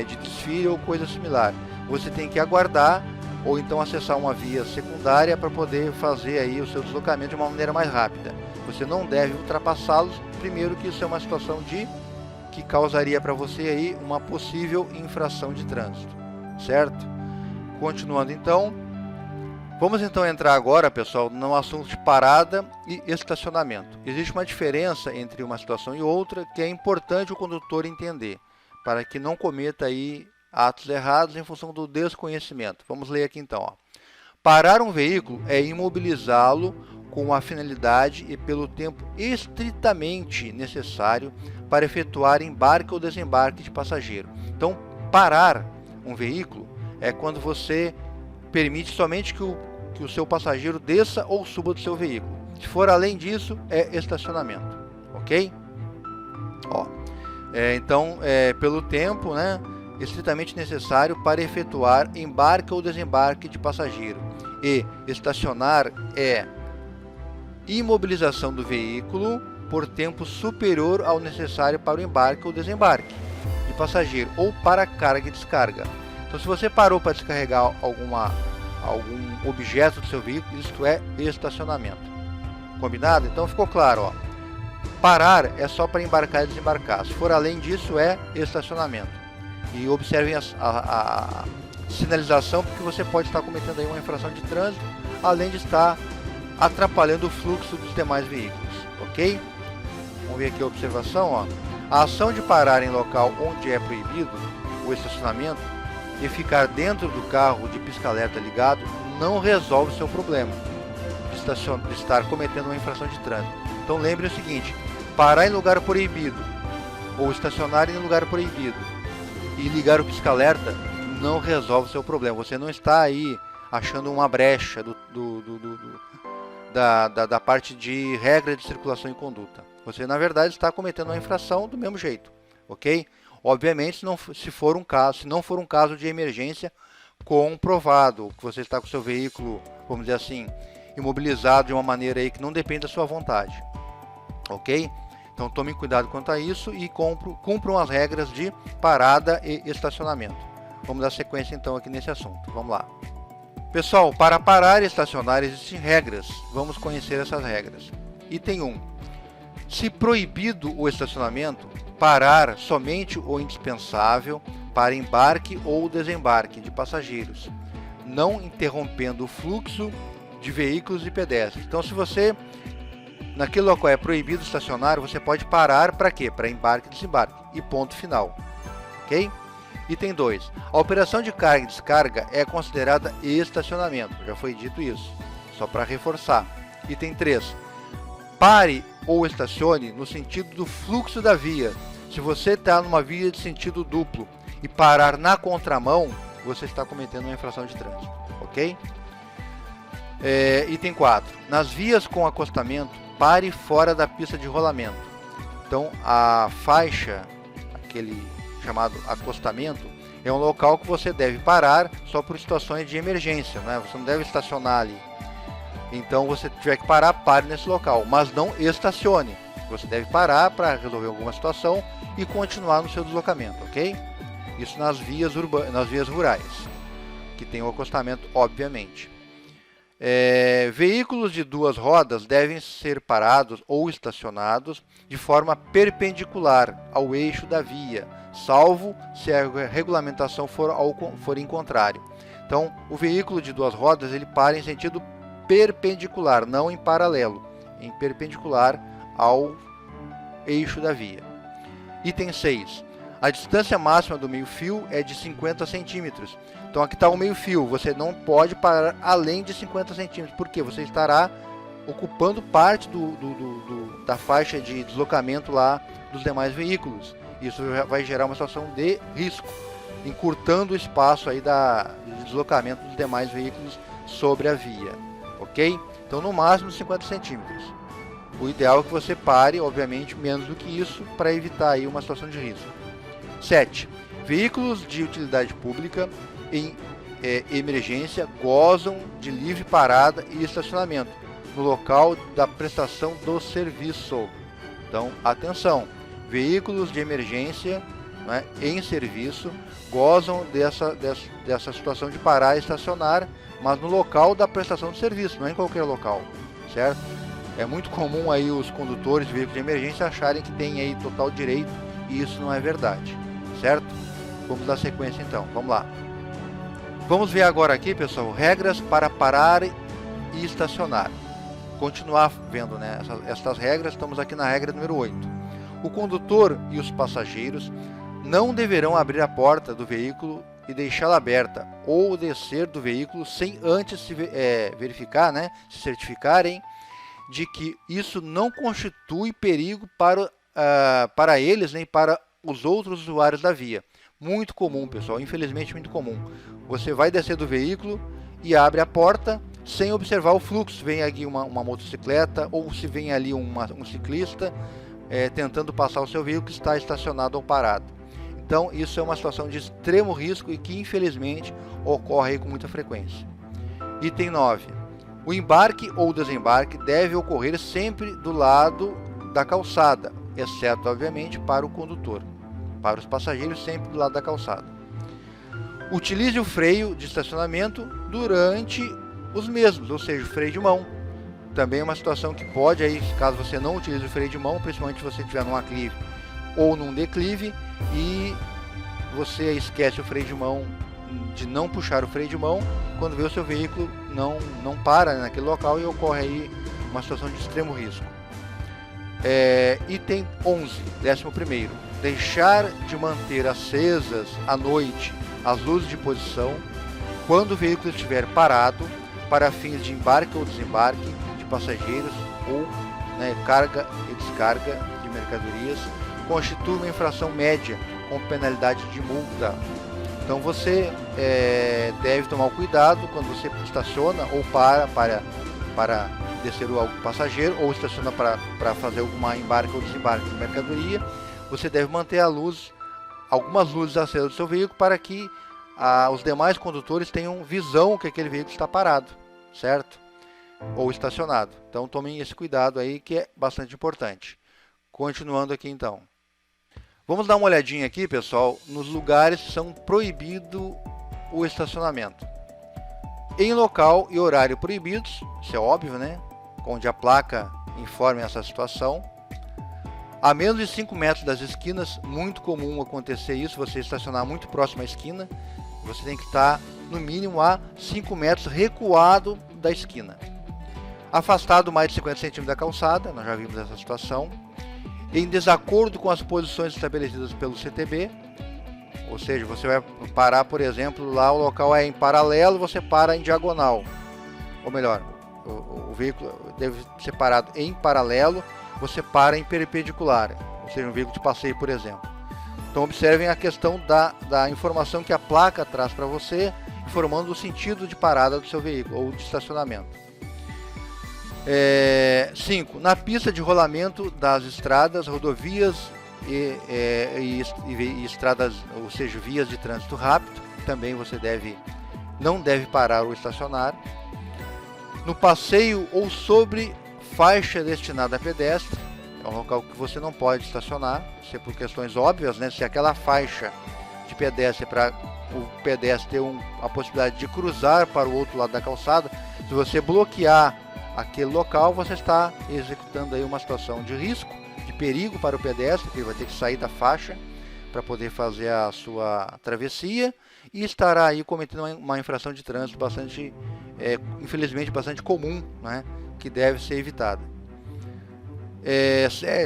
de desfile ou coisa similar. Você tem que aguardar ou então acessar uma via secundária para poder fazer aí o seu deslocamento de uma maneira mais rápida. Você não deve ultrapassá-los, primeiro que isso é uma situação que causaria para você aí uma possível infração de trânsito, certo? Continuando então, vamos então entrar agora, pessoal, no assunto de parada e estacionamento. Existe uma diferença entre uma situação e outra que é importante o condutor entender, para que não cometa aí atos errados em função do desconhecimento. Vamos ler aqui então. Ó. Parar um veículo é imobilizá-lo com a finalidade e pelo tempo estritamente necessário para efetuar embarque ou desembarque de passageiro. Então, parar um veículo é quando você permite somente que o seu passageiro desça ou suba do seu veículo. Se for além disso, é estacionamento, ok? Ó, então, pelo tempo, né, estritamente necessário para efetuar embarque ou desembarque de passageiro. E estacionar é imobilização do veículo por tempo superior ao necessário para o embarque ou desembarque de passageiro ou para carga e descarga. Então, se você parou para descarregar algum objeto do seu veículo, isto é estacionamento. Combinado? Então ficou claro, ó. Parar é só para embarcar e desembarcar. Se for além disso, é estacionamento. E observem a sinalização, porque você pode estar cometendo aí uma infração de trânsito, além de estar atrapalhando o fluxo dos demais veículos, ok? Vamos ver aqui a observação, ó. A ação de parar em local onde é proibido o estacionamento e ficar dentro do carro de pisca-alerta ligado não resolve o seu problema de estar cometendo uma infração de trânsito. Então lembre o seguinte: parar em lugar proibido ou estacionar em lugar proibido e ligar o pisca-alerta não resolve o seu problema. Você não está aí achando uma brecha da parte de regra de circulação e conduta. Você na verdade está cometendo uma infração do mesmo jeito, ok? Obviamente, se não for um caso de emergência comprovado, que você está com o seu veículo, vamos dizer assim, imobilizado de uma maneira aí que não depende da sua vontade, ok? Então tomem cuidado quanto a isso e cumpram as regras de parada e estacionamento. Vamos dar sequência então aqui nesse assunto. Vamos lá. Pessoal, para parar e estacionar existem regras. Vamos conhecer essas regras. Item 1. Se proibido o estacionamento, parar somente o indispensável para embarque ou desembarque de passageiros, não interrompendo o fluxo de veículos e pedestres. Então, se você, naquele local é proibido estacionar, você pode parar para quê? Para embarque e desembarque, e ponto final. Ok? Item 2. A operação de carga e descarga é considerada estacionamento. Já foi dito isso, só para reforçar. Item 3. Pare ou estacione no sentido do fluxo da via. Se você está numa via de sentido duplo e parar na contramão, você está cometendo uma infração de trânsito. Ok? Item 4. Nas vias com acostamento, pare fora da pista de rolamento. Então, a faixa, aquele chamado acostamento, é um local que você deve parar só por situações de emergência, né? Você não deve estacionar ali. Então, você tiver que parar, pare nesse local, mas não estacione. Você deve parar para resolver alguma situação e continuar no seu deslocamento, ok? Isso nas vias rurais, que tem o acostamento, obviamente. Veículos de duas rodas devem ser parados ou estacionados de forma perpendicular ao eixo da via, salvo se a regulamentação for em contrário. Então, o veículo de duas rodas ele para em sentido perpendicular, não em paralelo, em perpendicular ao eixo da via. Item 6. A distância máxima do meio-fio é de 50 centímetros. Então aqui está o meio-fio, você não pode parar além de 50 centímetros, porque você estará ocupando parte da faixa de deslocamento lá dos demais veículos. Isso vai gerar uma situação de risco, encurtando o espaço aí de deslocamento dos demais veículos sobre a via. Ok? Então no máximo 50 centímetros. O ideal é que você pare, obviamente, menos do que isso, para evitar aí uma situação de risco. 7. Veículos de utilidade pública em emergência gozam de livre parada e estacionamento no local da prestação do serviço. Então, atenção, veículos de emergência, né, em serviço gozam dessa situação de parar e estacionar, mas no local da prestação do serviço, não em qualquer local, certo? É muito comum aí os condutores de veículos de emergência acharem que tem aí total direito, e isso não é verdade, certo? Vamos dar sequência então, vamos lá. Vamos ver agora aqui, pessoal, regras para parar e estacionar. Continuar vendo, né, essas regras, estamos aqui na regra número 8. O condutor e os passageiros não deverão abrir a porta do veículo e deixá-la aberta, ou descer do veículo sem antes se verificar, né, se certificarem de que isso não constitui perigo para eles nem para os outros usuários da via. Muito comum, pessoal, infelizmente muito comum. Você vai descer do veículo e abre a porta sem observar o fluxo. Vem aqui uma motocicleta, ou se vem ali um ciclista tentando passar o seu veículo que está estacionado ou parado. Então isso é uma situação de extremo risco e que infelizmente ocorre aí com muita frequência. Item 9. O embarque ou desembarque deve ocorrer sempre do lado da calçada, exceto obviamente para o condutor. Para os passageiros, sempre do lado da calçada. Utilize o freio de estacionamento durante os mesmos, ou seja, o freio de mão. Também é uma situação que pode, aí, caso você não utilize o freio de mão, principalmente se você estiver num aclive ou num declive, e você esquece o freio de mão, de não puxar o freio de mão, quando vê o seu veículo não para naquele local e ocorre aí uma situação de extremo risco. Item 11, 11º. Deixar de manter acesas à noite as luzes de posição quando o veículo estiver parado para fins de embarque ou desembarque de passageiros ou carga e descarga de mercadorias constitui uma infração média com penalidade de multa. Então você deve tomar cuidado quando você estaciona ou para descer o passageiro, ou estaciona para fazer alguma embarque ou desembarque de mercadoria. Você deve manter algumas luzes acesas do seu veículo para que os demais condutores tenham visão que aquele veículo está parado, certo? Ou estacionado. Então tomem esse cuidado aí, que é bastante importante. Continuando aqui então. Vamos dar uma olhadinha aqui, pessoal, nos lugares que são proibido o estacionamento. Em local e horário proibidos, isso é óbvio, né? Onde a placa informe essa situação. A menos de 5 metros das esquinas, muito comum acontecer isso, você estacionar muito próximo à esquina, você tem que estar no mínimo a 5 metros recuado da esquina. Afastado mais de 50 centímetros da calçada, nós já vimos essa situação. Em desacordo com as posições estabelecidas pelo CTB, ou seja, você vai parar, por exemplo, lá o local é em paralelo, você para em diagonal. Ou melhor, o veículo deve ser parado em paralelo, você para em perpendicular, ou seja, um veículo de passeio, por exemplo. Então observem a questão da informação que a placa traz para você, informando o sentido de parada do seu veículo ou de estacionamento. 5. Na pista de rolamento das estradas, rodovias e estradas, ou seja, vias de trânsito rápido, também você não deve parar ou estacionar. No passeio ou sobre faixa destinada a pedestre, é um local que você não pode estacionar, se é por questões óbvias, né? Se aquela faixa de pedestre é para o pedestre ter a possibilidade de cruzar para o outro lado da calçada, se você bloquear aquele local, você está executando aí uma situação de risco, de perigo para o pedestre, que ele vai ter que sair da faixa para poder fazer a sua travessia e estará aí cometendo uma infração de trânsito bastante, infelizmente, bastante comum, né? Que deve ser evitada.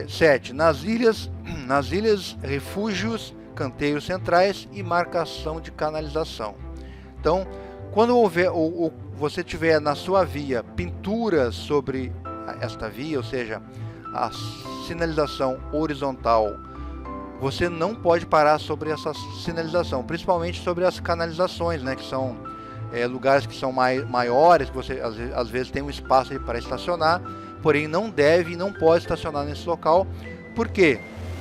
7. Nas ilhas, refúgios, canteiros centrais e marcação de canalização. Então, quando houver ou você tiver na sua via pinturas sobre esta via, ou seja, a sinalização horizontal, você não pode parar sobre essa sinalização, principalmente sobre as canalizações, né, que são lugares que são maiores, que você às vezes tem um espaço para estacionar, porém não pode estacionar nesse local. Por quê?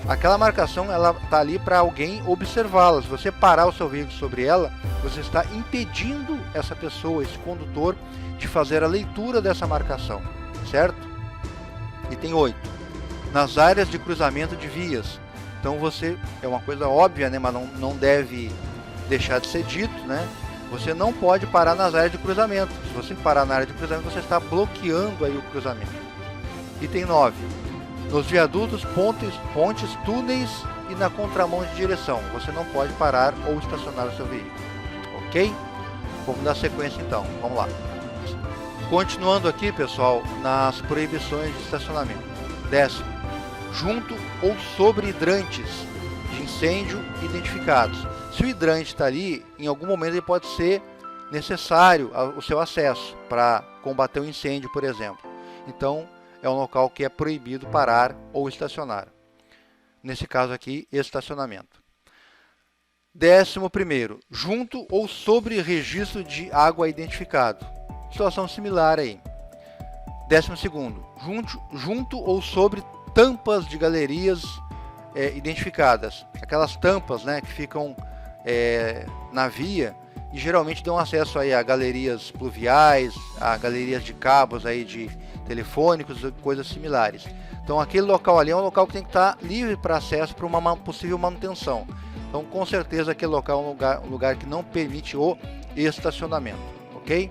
Aquela marcação ela está ali para alguém observá-la. Se você parar o seu veículo sobre ela, você está impedindo essa pessoa, esse condutor, de fazer a leitura dessa marcação, certo? Item 8. Nas áreas de cruzamento de vias. Então é uma coisa óbvia, né, mas não deve deixar de ser dito, né? Você não pode parar nas áreas de cruzamento. Se você parar na área de cruzamento, você está bloqueando aí o cruzamento. Item 9. Nos viadutos, pontes, túneis e na contramão de direção. Você não pode parar ou estacionar o seu veículo. Ok? Vamos dar sequência então. Vamos lá. Continuando aqui, pessoal, nas proibições de estacionamento. 10. Junto ou sobre hidrantes de incêndio identificados. Se o hidrante está ali, em algum momento ele pode ser necessário o seu acesso para combater um incêndio, por exemplo. Então, é um local que é proibido parar ou estacionar. Nesse caso aqui, estacionamento. 11º, junto ou sobre registro de água identificado. Situação similar aí. 12º, junto ou sobre tampas de galerias identificadas. Aquelas tampas, né, que ficam na via e geralmente dão acesso aí a galerias pluviais, a galerias de cabos aí de telefônicos e coisas similares. Então aquele local ali é um local que tem que estar livre para acesso para uma possível manutenção. Então com certeza aquele local é um lugar que não permite o estacionamento, ok?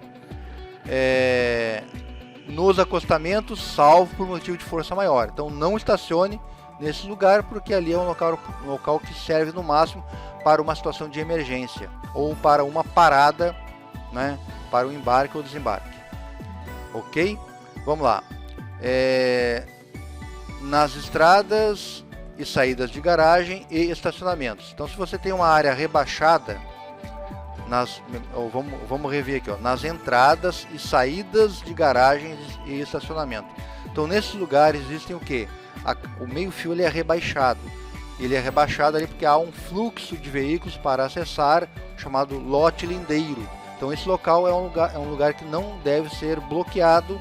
Nos acostamentos, salvo por motivo de força maior. Então não estacione nesse lugar, porque ali é um local que serve no máximo para uma situação de emergência ou para uma parada, né, para o embarque ou desembarque. Ok? Vamos lá. Nas estradas e saídas de garagem e estacionamentos. Então, se você tem uma área rebaixada, vamos rever aqui, ó, nas entradas e saídas de garagens e estacionamento. Então, nesses lugares existem o quê? O meio-fio ele é rebaixado. Ele é rebaixado ali porque há um fluxo de veículos para acessar, chamado lote lindeiro. Então esse local é um lugar que não deve ser bloqueado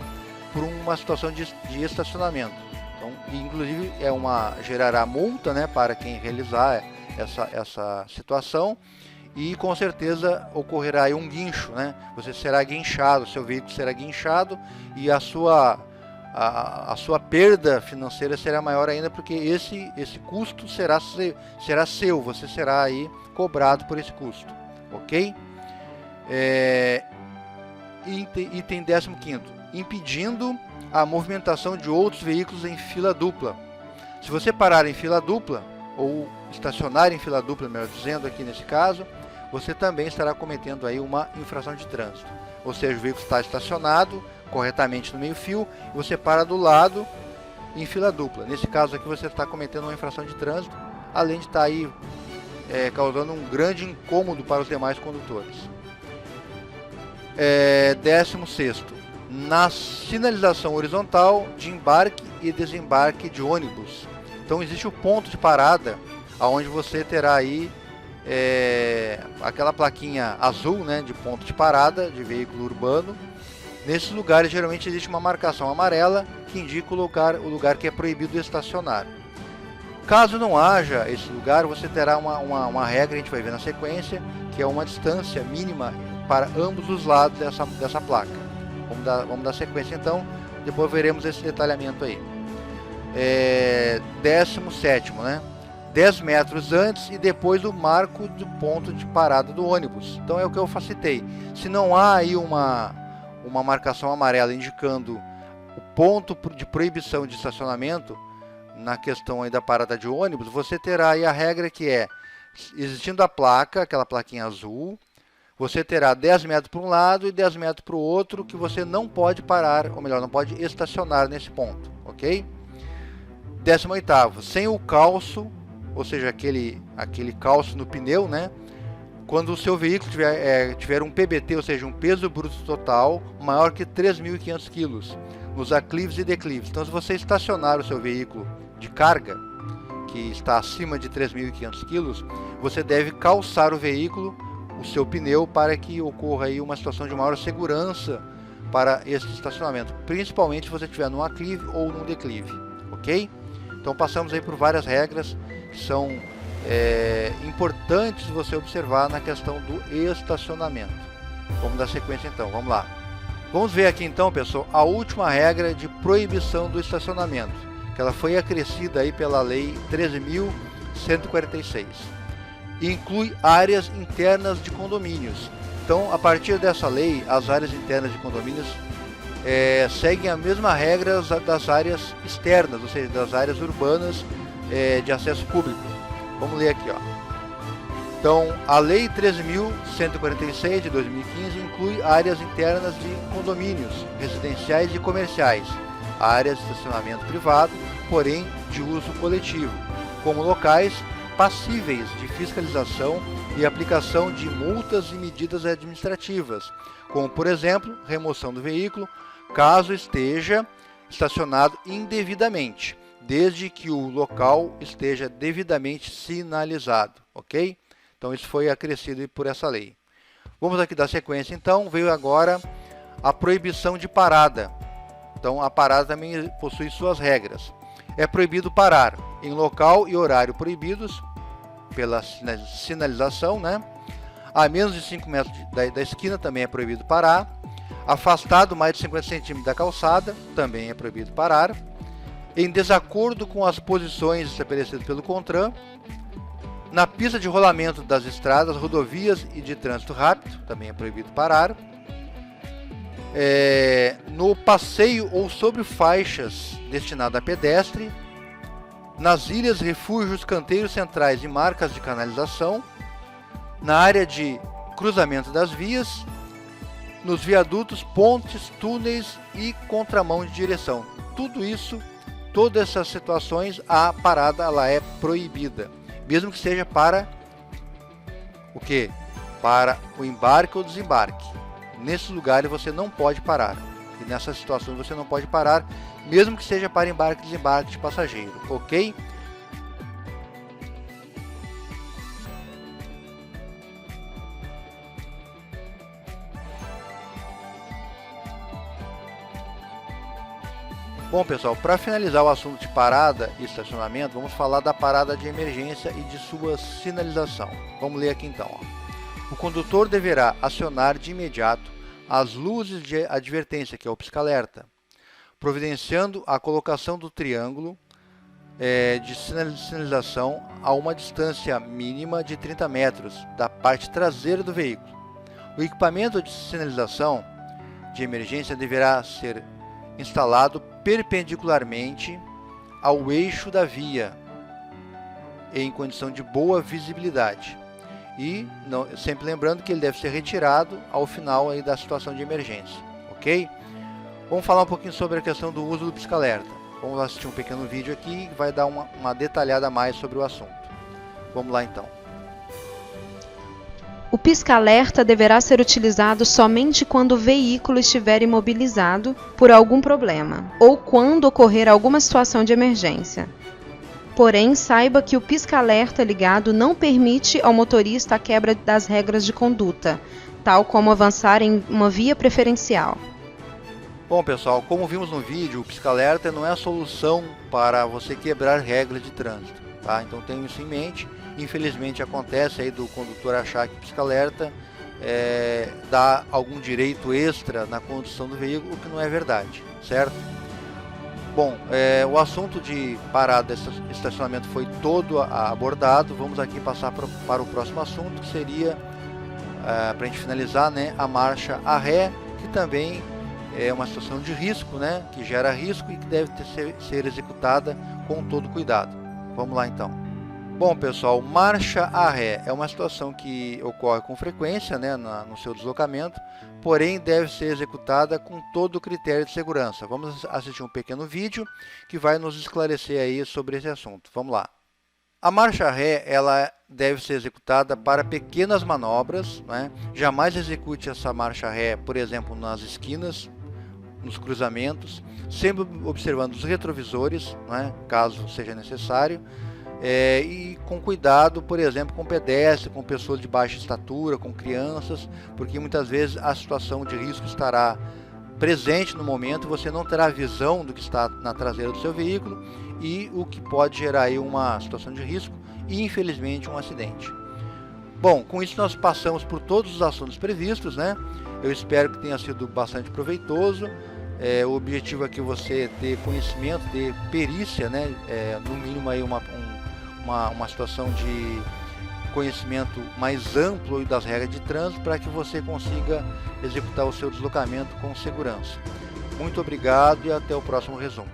por uma situação de estacionamento. Então, inclusive gerará multa, né, para quem realizar essa situação, e com certeza ocorrerá aí um guincho, né? Você será guinchado, seu veículo será guinchado e a sua perda financeira será maior ainda, porque esse custo será seu, você será aí cobrado por esse custo, ok? Item 15º, impedindo a movimentação de outros veículos em fila dupla. Se você parar em fila dupla, ou estacionar em fila dupla, melhor dizendo aqui nesse caso, você também estará cometendo aí uma infração de trânsito. Ou seja, o veículo está estacionado corretamente no meio-fio e você para do lado em fila dupla. Nesse caso aqui você está cometendo uma infração de trânsito, além de estar aí causando um grande incômodo para os demais condutores. 16º, na sinalização horizontal de embarque e desembarque de ônibus. Então existe o ponto de parada, onde você terá aí aquela plaquinha azul, né, de ponto de parada de veículo urbano. Nesses lugares geralmente existe uma marcação amarela que indica o lugar que é proibido estacionar. Caso não haja esse lugar, você terá uma regra, a gente vai ver na sequência, que é uma distância mínima para ambos os lados dessa placa. Vamos dar sequência então, depois veremos esse detalhamento aí. 17º, né? 10 metros antes e depois do marco do ponto de parada do ônibus. Então é o que eu facilitei. Se não há aí uma marcação amarela indicando o ponto de proibição de estacionamento, na questão aí da parada de ônibus, você terá aí a regra que é, existindo a placa, aquela plaquinha azul, você terá 10 metros para um lado e 10 metros para o outro, que você não pode parar, ou melhor, não pode estacionar nesse ponto, ok? 18º, sem o calço, ou seja, aquele calço no pneu, né? Quando o seu veículo tiver um PBT, ou seja, um peso bruto total maior que 3.500 kg, nos aclives e declives. Então, se você estacionar o seu veículo de carga, que está acima de 3.500 kg, você deve calçar o veículo, o seu pneu, para que ocorra aí uma situação de maior segurança para esse estacionamento, principalmente se você estiver num aclive ou num declive, ok? Então passamos aí por várias regras que são importantes você observar na questão do estacionamento. Vamos dar sequência então, vamos lá. Vamos ver aqui então, pessoal, a última regra de proibição do estacionamento, que ela foi acrescida aí pela Lei 13.146. Inclui áreas internas de condomínios. Então, a partir dessa lei, as áreas internas de condomínios seguem a mesma regra das áreas externas, ou seja, das áreas urbanas de acesso público. Vamos ler aqui, ó. Então, a Lei 13.146 de 2015 inclui áreas internas de condomínios residenciais e comerciais, áreas de estacionamento privado, porém de uso coletivo, como locais passíveis de fiscalização e aplicação de multas e medidas administrativas, como, por exemplo, remoção do veículo, caso esteja estacionado indevidamente, desde que o local esteja devidamente sinalizado, ok? Então isso foi acrescido por essa lei. Vamos aqui dar sequência então, veio agora a proibição de parada. Então a parada também possui suas regras. É proibido parar em local e horário proibidos pela sinalização, né? A menos de 5 metros da esquina também é proibido parar. Afastado mais de 50 centímetros da calçada, também é proibido parar. Em desacordo com as posições estabelecidas pelo CONTRAN. Na pista de rolamento das estradas, rodovias e de trânsito rápido, também é proibido parar. No passeio ou sobre faixas destinadas a pedestre. Nas ilhas, refúgios, canteiros centrais e marcas de canalização. Na área de cruzamento das vias. Nos viadutos, pontes, túneis e contramão de direção. Tudo isso, todas essas situações, a parada ela é proibida. Mesmo que seja para o quê? Para o embarque ou desembarque. Nesses lugares você não pode parar. E nessas situações você não pode parar, mesmo que seja para embarque e desembarque de passageiro, ok? Bom, pessoal, para finalizar o assunto de parada e estacionamento, vamos falar da parada de emergência e de sua sinalização. Vamos ler aqui então, ó. O condutor deverá acionar de imediato as luzes de advertência, que é o pisca-alerta, providenciando a colocação do triângulo de sinalização a uma distância mínima de 30 metros da parte traseira do veículo. O equipamento de sinalização de emergência deverá ser instalado perpendicularmente ao eixo da via, em condição de boa visibilidade. E sempre lembrando que ele deve ser retirado ao final aí da situação de emergência, ok? Vamos falar um pouquinho sobre a questão do uso do pisca-alerta. Vamos assistir um pequeno vídeo aqui que vai dar uma detalhada a mais sobre o assunto. Vamos lá então. O pisca-alerta deverá ser utilizado somente quando o veículo estiver imobilizado por algum problema ou quando ocorrer alguma situação de emergência. Porém, saiba que o pisca-alerta ligado não permite ao motorista a quebra das regras de conduta, tal como avançar em uma via preferencial. Bom, pessoal, como vimos no vídeo, o pisca-alerta não é a solução para você quebrar regras de trânsito, tá? Então tenha isso em mente. Infelizmente acontece aí do condutor achar que o pisca-alerta dá algum direito extra na condução do veículo, o que não é verdade, certo? Bom, o assunto de parada desse estacionamento foi todo abordado. Vamos aqui passar para o próximo assunto, que seria, para a gente finalizar, né, a marcha a ré, que também é uma situação de risco, né, que gera risco e que deve ser executada com todo cuidado. Vamos lá então. Bom, pessoal, marcha a ré é uma situação que ocorre com frequência, né, no seu deslocamento, porém deve ser executada com todo o critério de segurança. Vamos assistir um pequeno vídeo que vai nos esclarecer aí sobre esse assunto. Vamos lá. A marcha ré, ela deve ser executada para pequenas manobras, né? Jamais execute essa marcha ré, por exemplo, nas esquinas, nos cruzamentos, sempre observando os retrovisores, né, caso seja necessário. E com cuidado, por exemplo, com pedestres, com pessoas de baixa estatura, com crianças, porque muitas vezes a situação de risco estará presente no momento, você não terá visão do que está na traseira do seu veículo e o que pode gerar aí uma situação de risco e, infelizmente, um acidente. Bom, com isso nós passamos por todos os assuntos previstos, né? Eu espero que tenha sido bastante proveitoso. O objetivo aqui é você ter conhecimento, ter perícia, né? No mínimo aí uma situação de conhecimento mais amplo das regras de trânsito para que você consiga executar o seu deslocamento com segurança. Muito obrigado e até o próximo resumo.